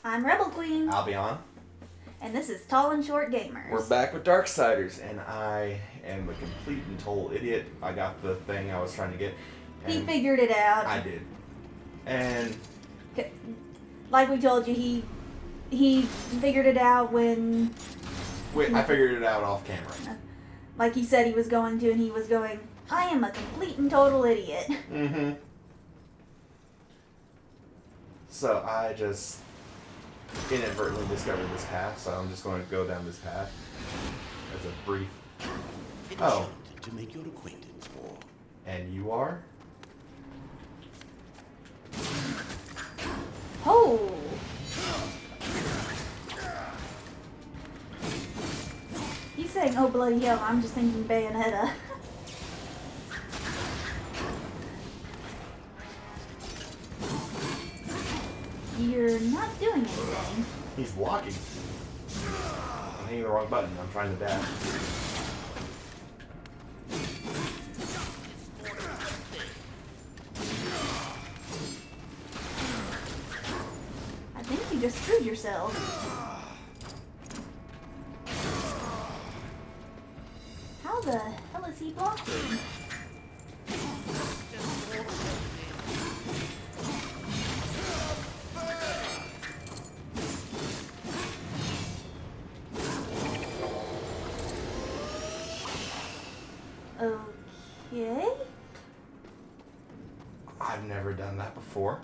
I'm Rebel Queen. I'll be on. And this is Tall and Short Gamers. We're back with Darksiders, and I am a complete and total idiot. I got the thing I was trying to get. He figured it out. I did. And like we told you, he figured it out when... I figured it out off camera. Like he said he was going to, and he was going, I am a complete and total idiot. Mm-hmm. So I just inadvertently discovered this path, so I'm just going to go down this path as a brief... Oh. To make your acquaintance more. And you are? Oh! He's saying, oh bloody hell, I'm just thinking Bayonetta. You're not doing anything. He's blocking. I'm hitting the wrong button. I'm trying to dash. I think you just screwed yourself. How the hell is he blocking? Okay. I've never done that before.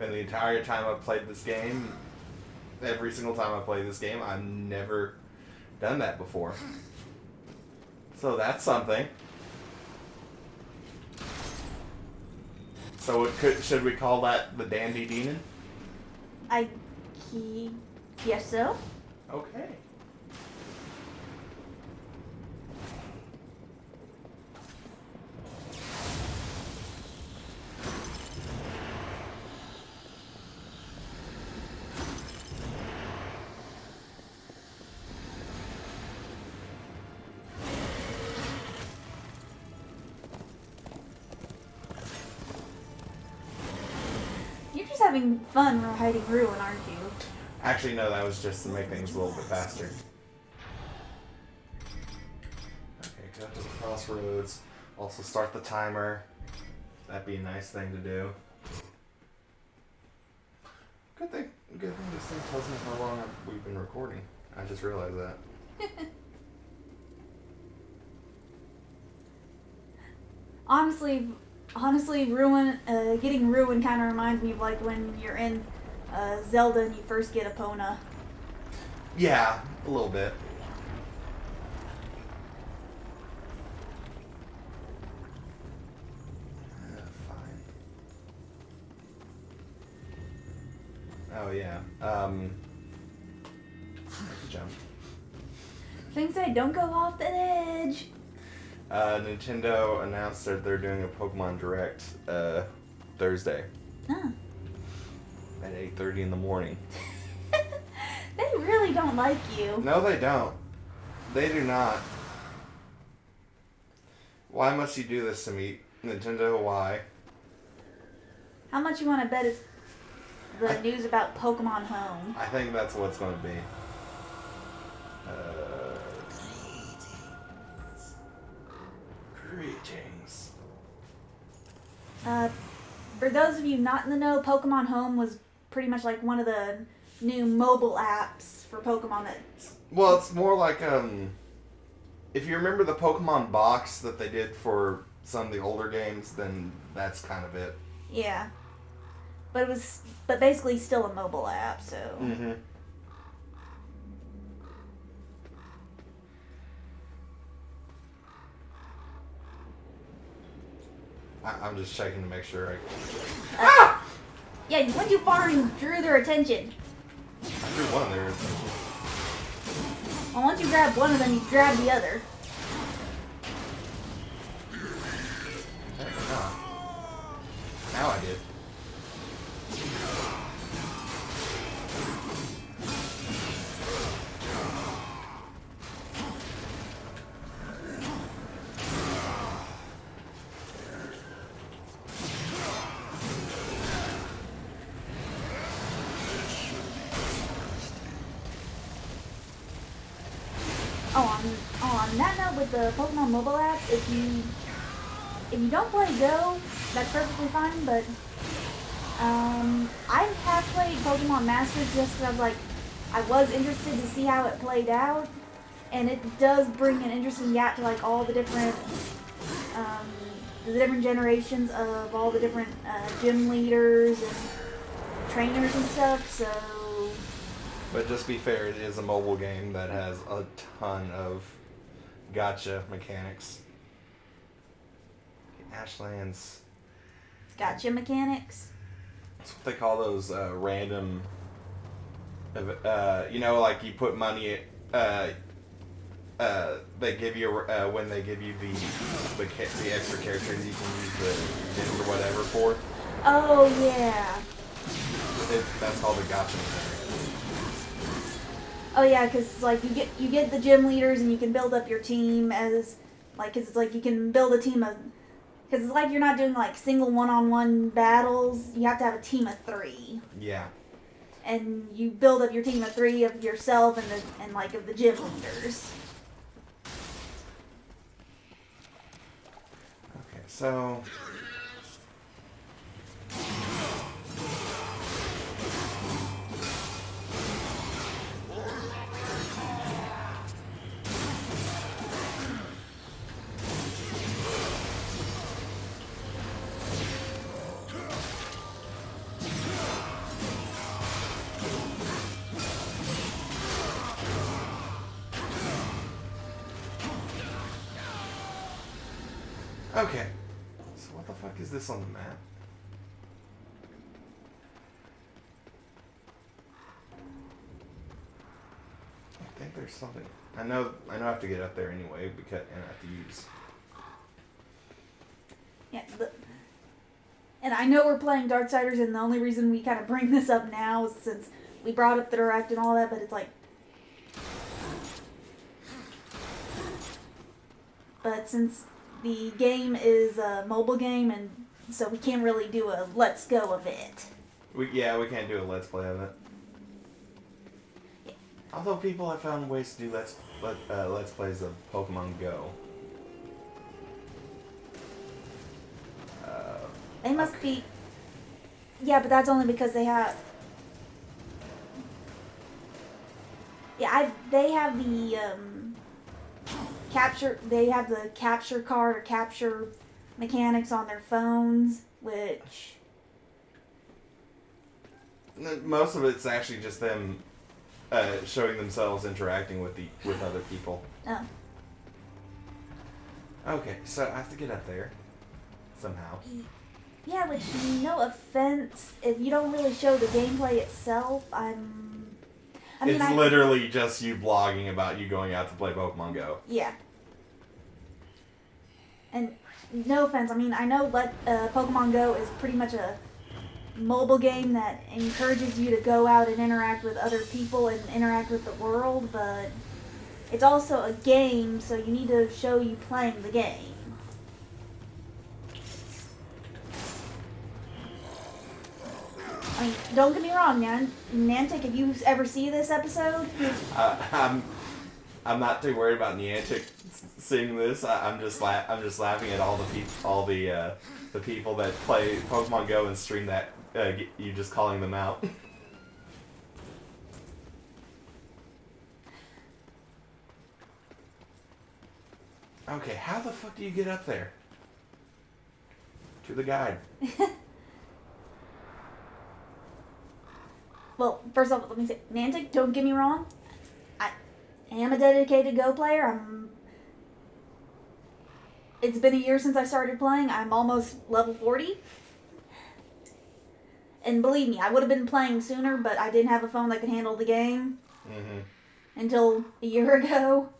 And the entire time I've played this game, every single time I play this game, I've never done that before. So that's something. So should we call that the Dandy Demon? Yes, so. Okay. You're just having fun hiding Ruin, aren't you? Actually, no, that was just to make things a little bit faster. Okay, go to the crossroads. Also start the timer. That'd be a nice thing to do. Good thing this thing tells me how long we've been recording. I just realized that. Honestly, getting Ruin kind of reminds me of like when you're in Zelda and you first get Epona. Yeah, a little bit. Fine. Oh yeah. Jump. Things say don't go off the edge. Nintendo announced that they're doing a Pokemon Direct Thursday Huh. at 8:30 in the morning. They really don't like you. No, they don't. They do not. Why must you do this to me, Nintendo? Why? How much you want to bet it's the news about Pokemon Home? I think that's what it's going to be. Greetings. For those of you not in the know, Pokemon Home was pretty much like one of the new mobile apps for Pokemon that... Well, it's more like, if you remember the Pokemon box that they did for some of the older games, then that's kind of it. Yeah. But it was, basically still a mobile app, so... Mm-hmm. I'm just checking to make sure Yeah, you went too far and drew their attention. I drew one there. Well, once you grab one of them, you grab the other. Now I did. that note, with the Pokemon mobile apps, if you don't play Go, that's perfectly fine. But I have played Pokemon Masters just because I was interested to see how it played out, and it does bring an interesting gap to like all the different generations of all the different gym leaders and trainers and stuff. So. But just be fair, it is a mobile game that has a ton of gotcha mechanics. Ashlands. Gotcha mechanics. That's what they call those random. Like you put money. They give you when they give you the extra characters you can use the gyms or whatever for. Oh yeah. That's called a gotcha mechanic. Oh yeah, because like you get the gym leaders and you can build up your team as like, cause it's like you can build a team of, because it's like you're not doing like single one-on-one battles. You have to have a team of 3. Yeah. And you build up your team of 3 of yourself and of the gym leaders. Okay, so. Okay, so what the fuck is this on the map? I think there's something. I know I have to get up there anyway because and I have to use. Yeah, and I know we're playing Darksiders, and the only reason we kind of bring this up now is since we brought up the Direct and all that, but it's like. But since the game is a mobile game, and so we can't really do a let's go of it. We can't do a let's play of it. Yeah. Although people have found ways to do let's plays of Pokemon Go. They must be. Yeah, but that's only because they have. Yeah, they have the capture. They have the capture card or capture mechanics on their phones, which. Most of it's actually just them showing themselves interacting with other people. Oh. Okay, so I have to get up there somehow. Yeah, which, no offense, if you don't really show the gameplay itself, It's literally just you blogging about you going out to play Pokemon Go. Yeah. And no offense, I know Pokemon Go is pretty much a mobile game that encourages you to go out and interact with other people and interact with the world, but it's also a game, so you need to show you playing the game. Don't get me wrong, Niantic, if you ever see this episode... I'm not too worried about Niantic seeing this. I'm just laughing at all the people that play Pokemon Go and stream that, you just calling them out. Okay, how the fuck do you get up there? To the guide. Well, first off, let me say, Niantic, don't get me wrong. I am a dedicated Go player. It's been a year since I started playing. I'm almost level 40. And believe me, I would have been playing sooner, but I didn't have a phone that could handle the game. Mm-hmm. Until a year ago.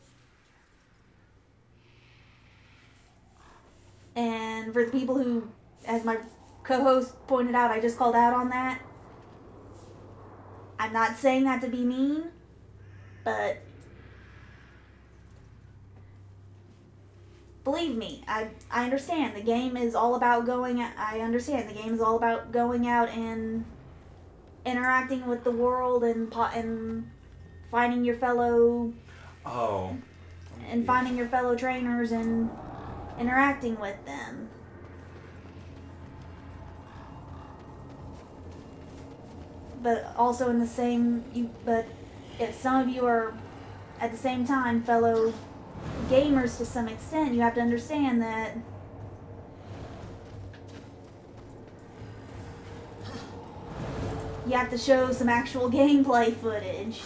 And for the people who, as my co-host pointed out, I just called out on that. I'm not saying that to be mean, but believe me, I understand. The game is all about I understand. The game is all about going out and interacting with the world and finding your fellow... Oh, and finding your fellow trainers and interacting with them. But also in the same, but if some of you are at the same time fellow gamers to some extent, you have to understand that you have to show some actual gameplay footage.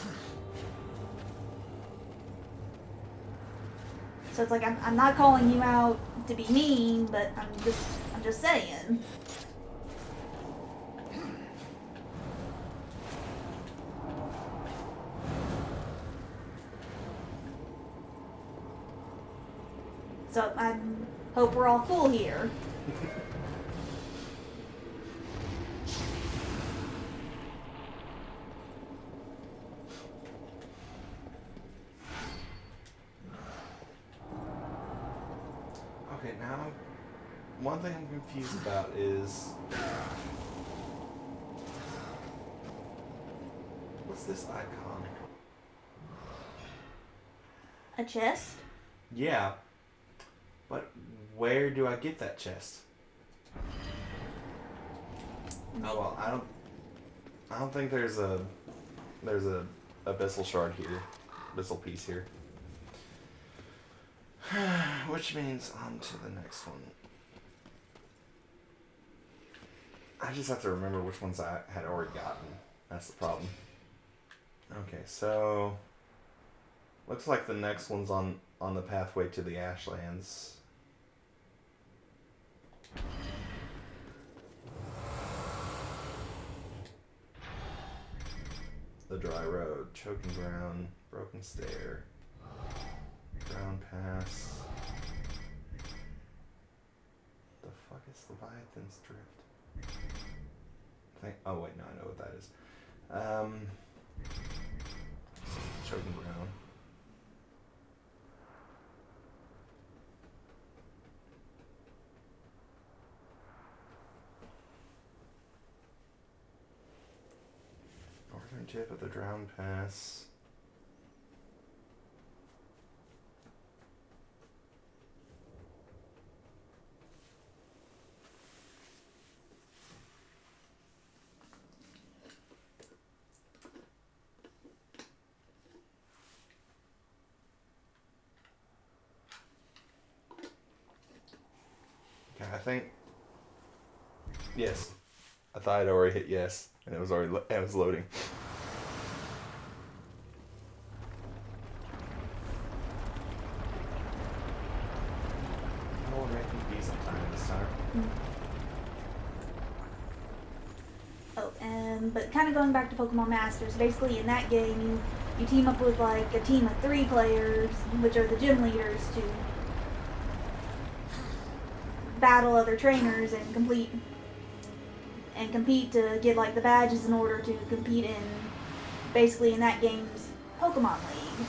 So it's like I'm not calling you out to be mean, but I'm just saying. So I hope we're all cool here. Okay, now, one thing I'm confused about is... What's this icon? A chest? Yeah. But where do I get that chest? Oh well, I don't think there's a abyssal shard here. Abyssal piece here. Which means on to the next one. I just have to remember which ones I had already gotten. That's the problem. Okay, so looks like the next one's on the pathway to the Ashlands. The dry road, choking ground, broken stair, ground pass. The fuck is Leviathan's Drift? Oh wait, no, I know what that is. Choking ground. Northern tip of the Drown Pass. Okay, I think. Yes. I thought I'd already hit yes, and it was loading. Oh, we're making decent time this time. Oh, but kind of going back to Pokemon Masters, basically in that game, you team up with like a team of 3 players, which are the gym leaders, to battle other trainers and compete to get like the badges in order to compete in basically in that game's Pokemon League.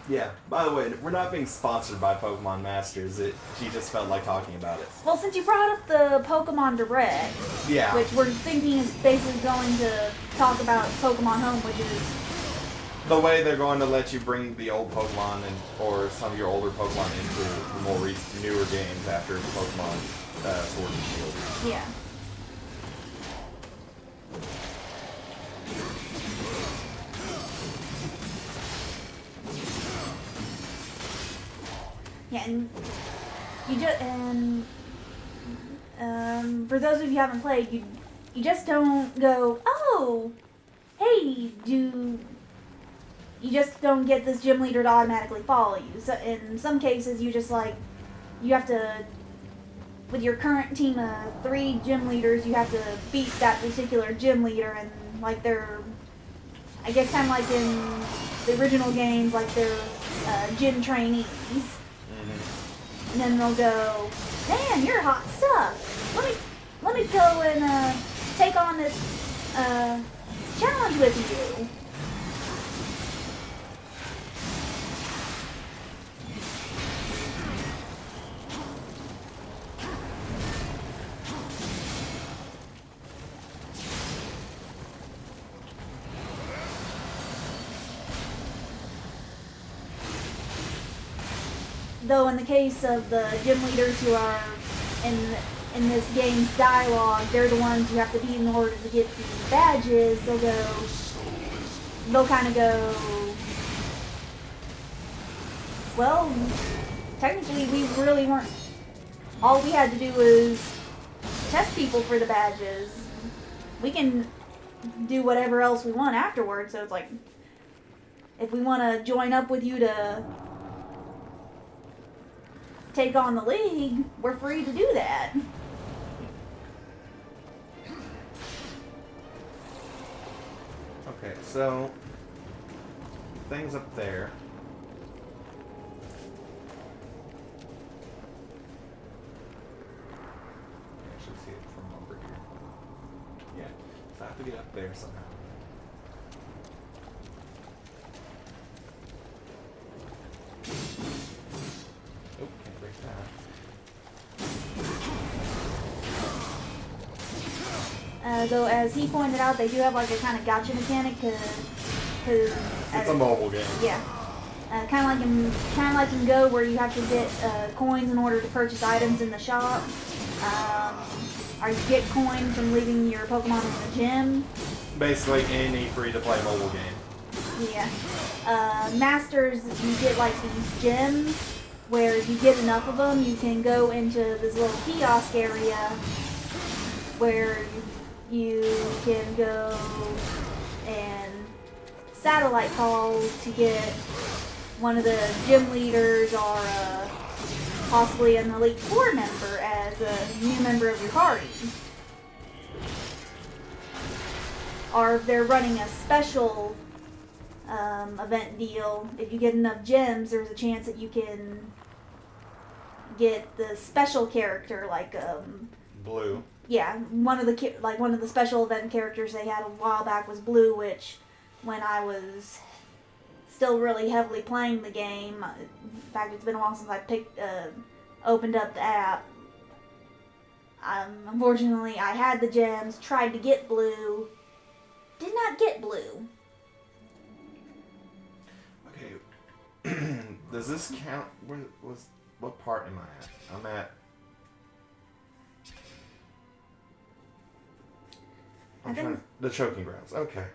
Yeah, by the way, we're not being sponsored by Pokemon Masters. She just felt like talking about it. Well, since you brought up the Pokemon Direct, Yeah. which we're thinking is basically going to talk about Pokemon Home, which is the way they're going to let you bring the old Pokemon or some of your older Pokemon into the more newer games after Pokemon Sword and Shield. yeah. Yeah, and you just for those of you who haven't played, you just don't go, oh, hey, you just don't get this gym leader to automatically follow you. So in some cases, you just like you have to, with your current team of 3 gym leaders, you have to beat that particular gym leader, and like they're, I guess, kind of like in the original games, like they're gym trainees. And then they'll go, man, you're hot stuff. Let me go and take on this challenge with you. though in the case of the gym leaders who are in this game's dialogue, they're the ones you have to beat in order to get the badges. They'll kind of go, well, technically we really weren't. All we had to do was test people for the badges. We can do whatever else we want afterwards. So it's like, if we want to join up with you to take on the league, we're free to do that. Okay, so things up there. I should see it from over here. Yeah, so I have to get up there somehow. Oh, can't break that. Though, as he pointed out, they do have like a kind of gotcha mechanic because It's a mobile game. Yeah, kind of like in Go, where you have to get coins in order to purchase items in the shop, or you get coins from leaving your Pokemon in the gym. Basically, any free-to-play mobile game. Yeah. Masters, you get like these gems where if you get enough of them, you can go into this little kiosk area where you can go and satellite call to get one of the gym leaders or possibly an Elite Four member as a new member of your party. Or if they're running a special event deal, if you get enough gems, there's a chance that you can get the special character, like Blue. yeah, one of the special event characters they had a while back was Blue, which when I was still really heavily playing the game, in fact it's been a while since I opened up the app. Unfortunately, I had the gems, tried to get Blue, did not get Blue. Okay. Does this count? What part am I at? I'm at. The choking grounds. Okay.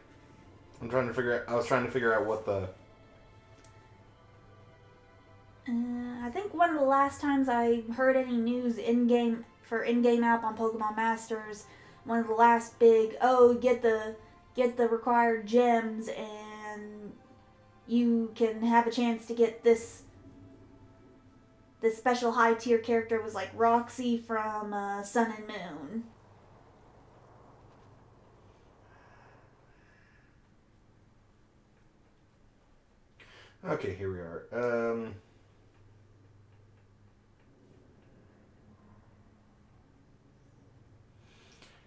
I was trying to figure out what the. I think one of the last times I heard any news in-game app on Pokemon Masters, one of the last big, get the required gems and you can have a chance to get this special high tier character was like Roxy from Sun and Moon. Okay, here we are.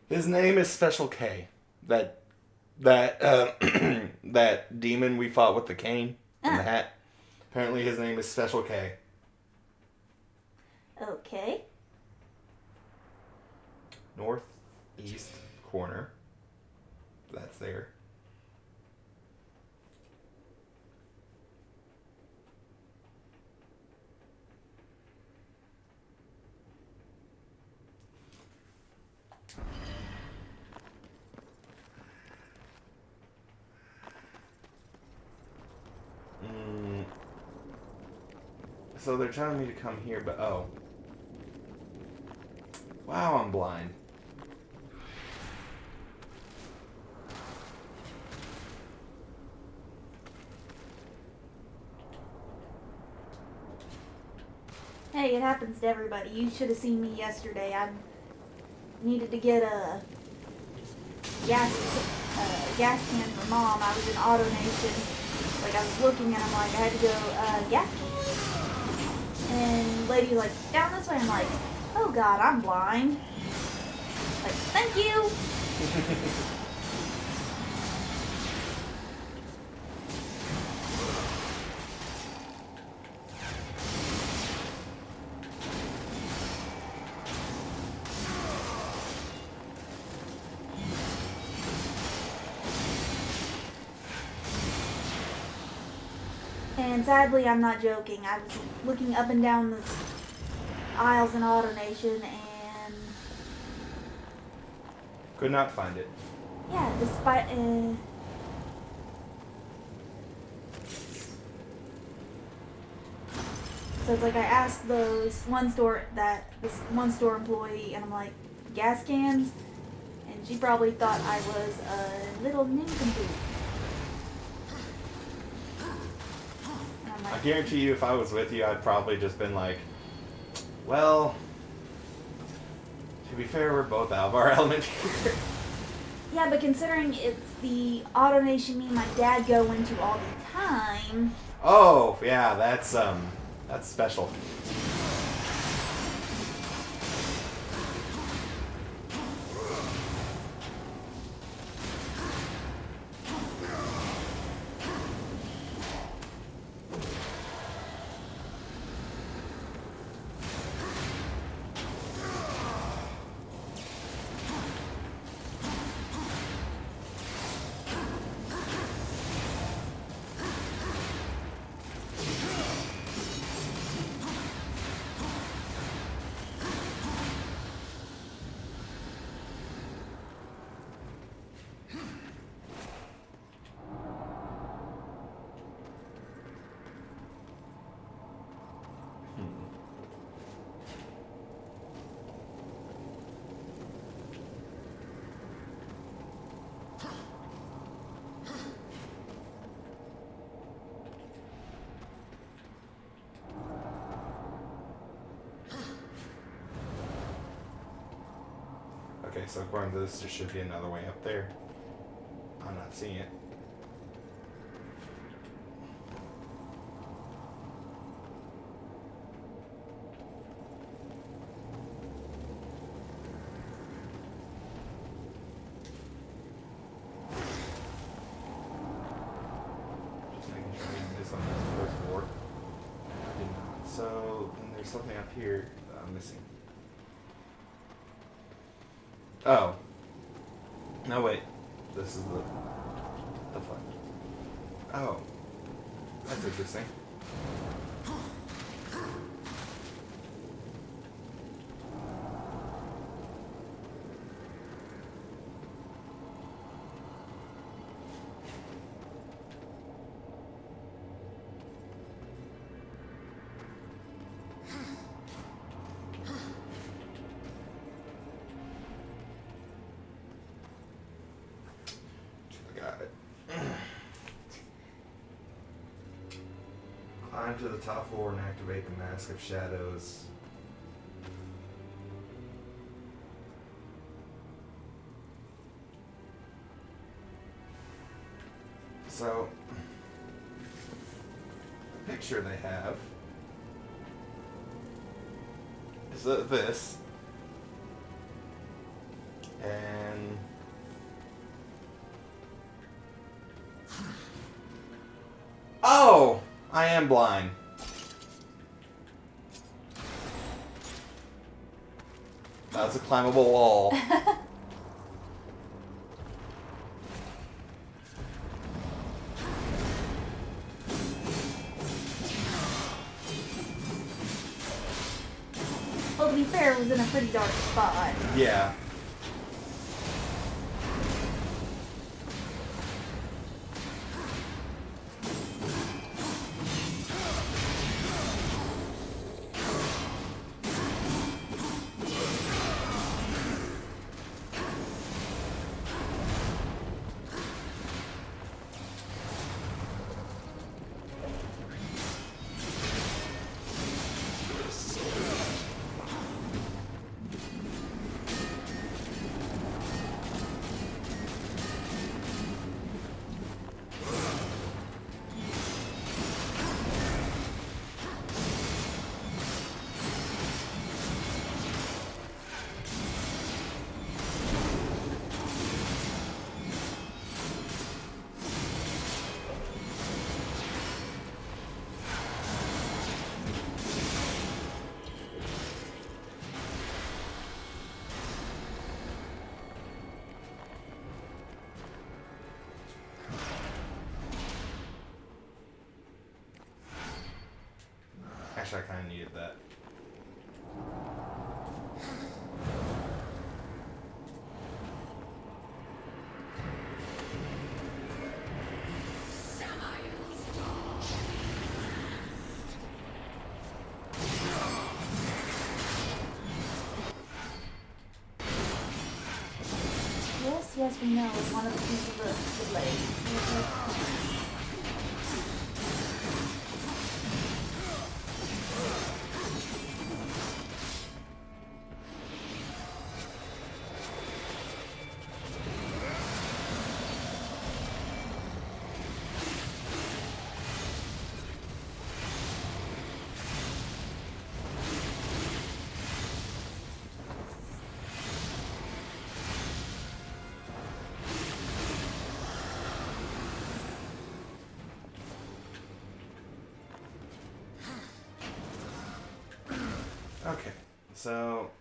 His name is Special K. That that demon we fought with the cane and the hat. Apparently, his name is Special K. Okay. Northeast corner. That's there. So they're telling me to come here, but oh. Wow, I'm blind. Hey, it happens to everybody. You should have seen me yesterday. I needed to get a gas can for Mom. I was in AutoNation. Like, I was looking and I'm like, I had to go, gas cans? And lady was like, down this way. I'm like, oh God, I'm blind. Like, thank you. And sadly, I'm not joking. I was looking up and down the aisles in AutoNation, and Could not find it. yeah, despite so it's like I asked this one store employee, and I'm like, gas cans, and she probably thought I was a little nincompoop. And I'm I like, guarantee you, if I was with you, I'd probably just been like, well, to be fair, we're both out of our element here. yeah, but considering it's the AutoNation me and my dad go into all the time. Oh, yeah, that's special. Okay, so according to this, there should be another way up there. I'm not seeing it. Just making sure we didn't miss on this first floor. I did not. So, then there's something up here that I'm missing. Oh. No, wait. This is the fuck. Oh. That's interesting. Got it. Climb to the top floor and activate the Mask of Shadows. So, the picture they have is this. And oh, I am blind. That's a climbable wall. Well, to be fair, it was in a pretty dark spot. Yeah. Actually, I kind of needed that. Yes, we know. It's one of the pieces of the blade. Okay, so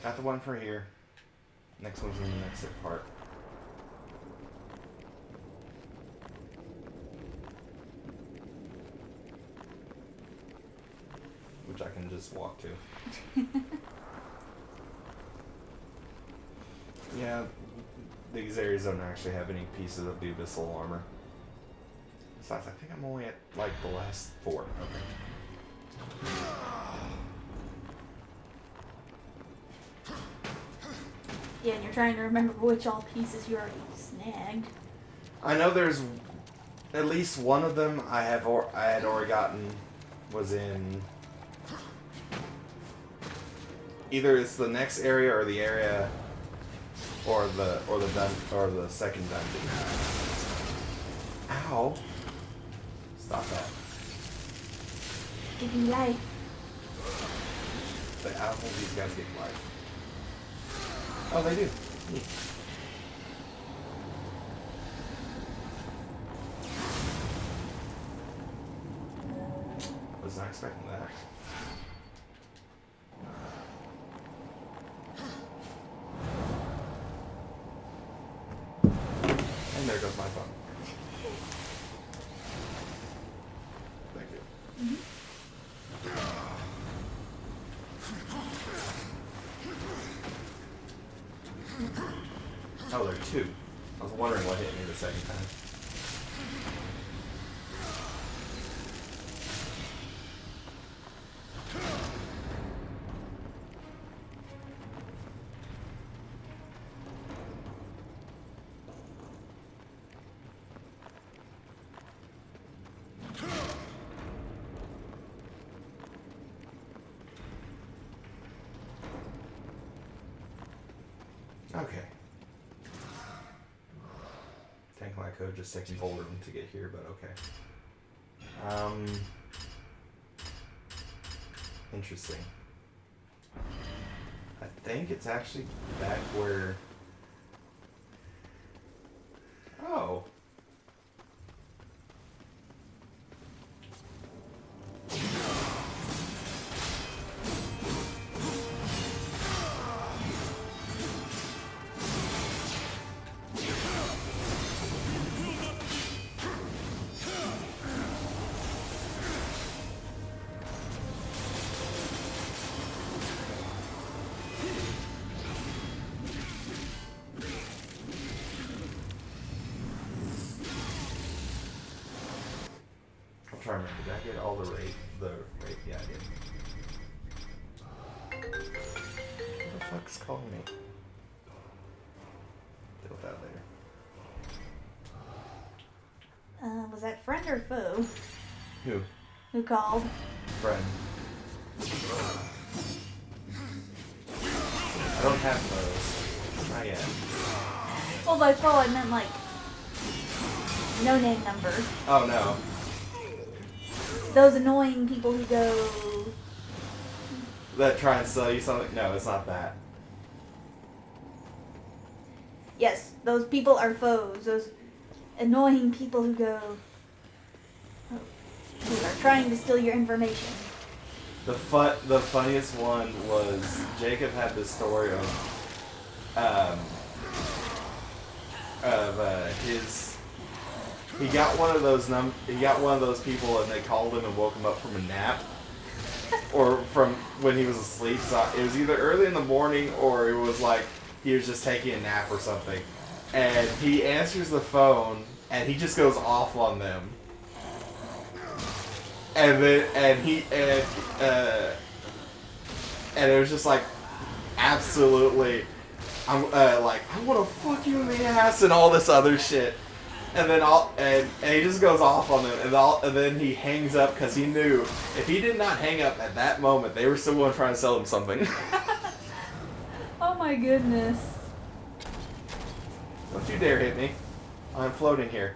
got the one for here. Next one's in the next part. Which I can just walk to. Yeah, these areas don't actually have any pieces of the abyssal armor. Besides, I think I'm only at like the last 4. Okay. Yeah, and you're trying to remember which all pieces you already snagged. I know there's at least one of them I had already gotten was in either it's the next area or the area or the second dungeon. Ow! Stop that. Give me life. I don't think these guys get life. Oh, they do. Neat. Was not expecting that. And there goes my phone. Thank you. Mm-hmm. Oh, there are 2. I was wondering what hit me the second time. Okay. Technically, I could have just taken Boulder to get here, but okay. Interesting. I think it's actually back where... Oh. I'm trying to remember. Did I get all the rate? Yeah, I did. What the fuck's calling me? Deal with that later. Was that friend or foe? Who? Who called? Friend. I don't have those. Not yet. Well, by foe I meant like no name number. Oh no. Those annoying people who go... That try and sell you something? No, it's not that. Yes, those people are foes. Those annoying people who go... who are trying to steal your information. The funniest one was Jacob had this story of his... He got one of those people and they called him and woke him up from a nap. or from when he was asleep. So it was either early in the morning or it was like he was just taking a nap or something. And he answers the phone and he just goes off on them. And then and it was just like absolutely, I'm like, I want to fuck you in the ass and all this other shit. And then and he just goes off on them, and then he hangs up because he knew if he did not hang up at that moment, they were still going to try to sell him something. Oh my goodness. Don't you dare hit me. I'm floating here.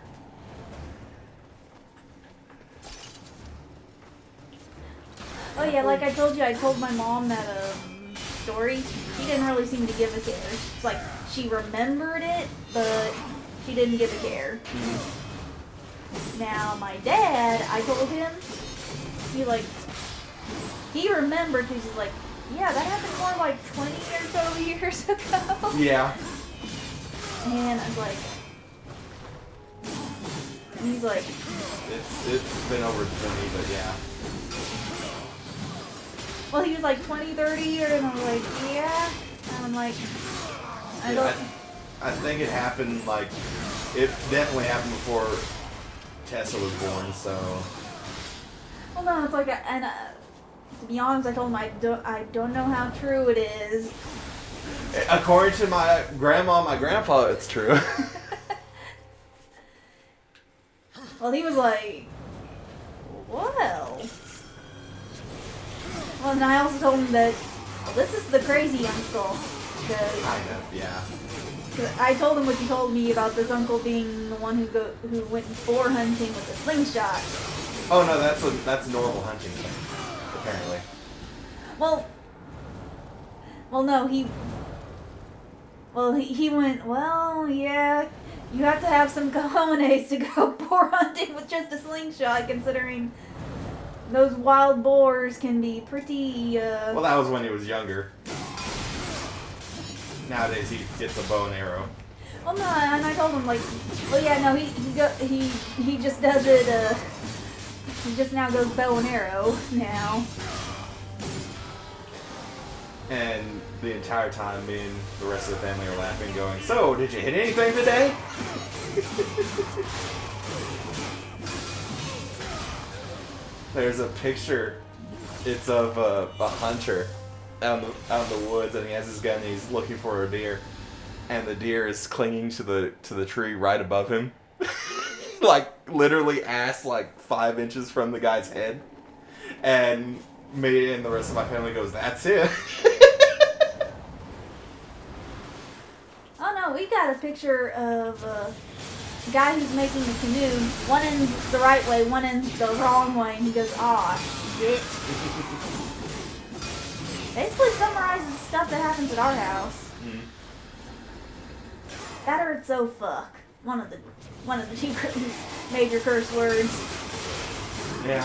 Oh yeah, like I told you, I told my mom that story. She didn't really seem to give a care. It's like she remembered it, but she didn't give a care. Now my dad, I told him, he remembered because he's like, yeah, that happened more like 20 or so years ago. Yeah. And I was like, and he's like, It's been over 20, but yeah. well, he was like 20, 30 years, and I'm like, yeah. And I'm like, I think it happened, like, it definitely happened before Tessa was born, so. well, no, it's like, to be honest, I told him I don't know how true it is. According to my grandma, my grandpa, it's true. Well, he was like, well, and I also told him that, well, this is the crazy uncle. Kind of, yeah. I told him what you told me about this uncle being the one who went boar hunting with a slingshot. Oh no, that's normal hunting, apparently. Well, no, he went, well, yeah, you have to have some cojones to go boar hunting with just a slingshot, considering those wild boars can be pretty, Well, that was when he was younger. Nowadays he gets a bow and arrow. well, no, and I told him, like, well, yeah, no, he just does it, he just now goes bow and arrow now. And the entire time, me and the rest of the family are laughing, going, so, did you hit anything today? There's a picture. It's of a hunter out in the woods, and he has his gun, and he's looking for a deer. And the deer is clinging to the tree right above him. Like, literally ass, like, 5 inches from the guy's head. And me and the rest of my family goes, that's it. Oh no, we got a picture of a guy who's making a canoe, one in the right way, one in the wrong way, and he goes, aw, shit. Basically summarizes stuff that happens at our house. Mm-hmm. That or it's so fuck. One of the two major curse words. Yeah.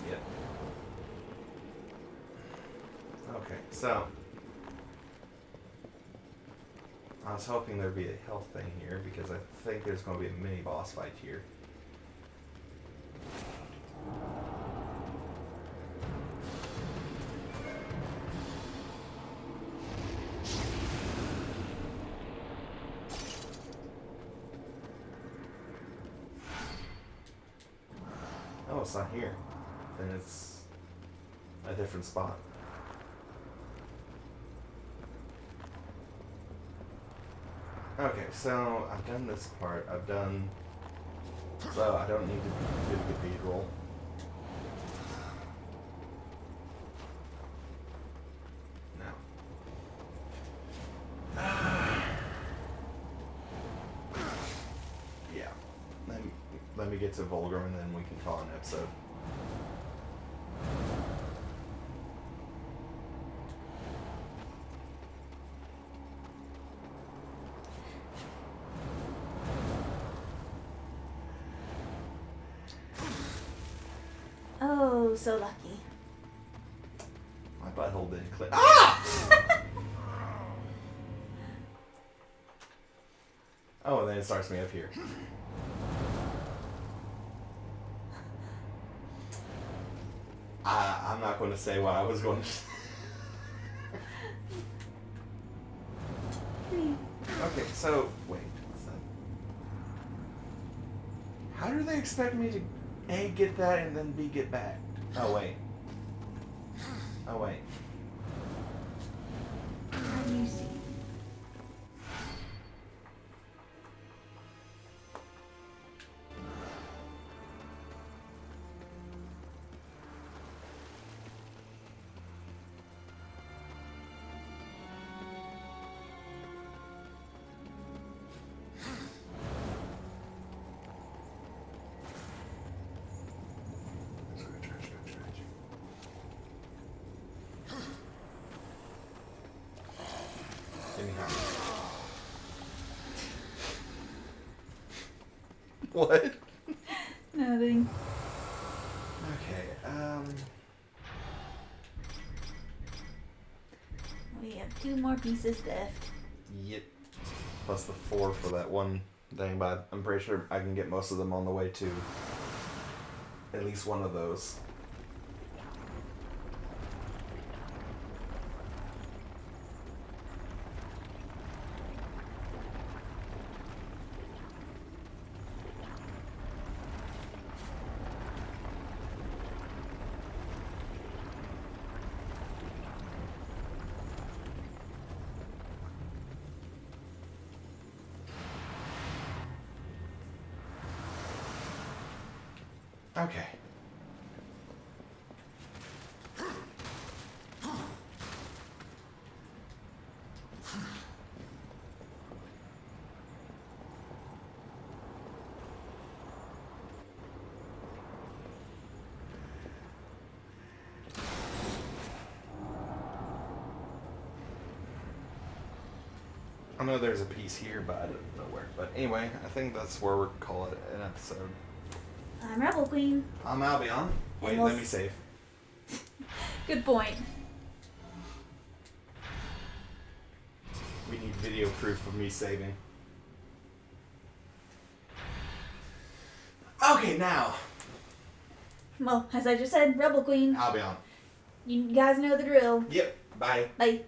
Yep. Okay, so I was hoping there'd be a health thing here because I think there's going to be a mini boss fight here. Oh, it's not here. Then it's a different spot. Okay, so I've done this part. So I don't need to do the cathedral. No. Yeah. Let me get to Volgrim and then we can call an episode. Oh, so lucky. My butthole didn't click. Ah! Oh, and then it starts me up here. going to say what I was going to say. Okay, so, wait. What's that? How do they expect me to A, get that, and then B, get back? Oh, wait. Oh, wait. How do you see? Anyhow. What? Nothing. Okay, We have 2 more pieces left. Yep. Plus the 4 for that one thing, but I'm pretty sure I can get most of them on the way to at least one of those. Okay. I know there's a piece here, but I don't know where. But anyway, I think that's where we're calling it an episode. I'm Rebel Queen. I'm Albion. Wait, we'll let me save. Good point. We need video proof of me saving. Okay, now. Well, as I just said, Rebel Queen. Albion. You guys know the drill. Yep, bye. Bye.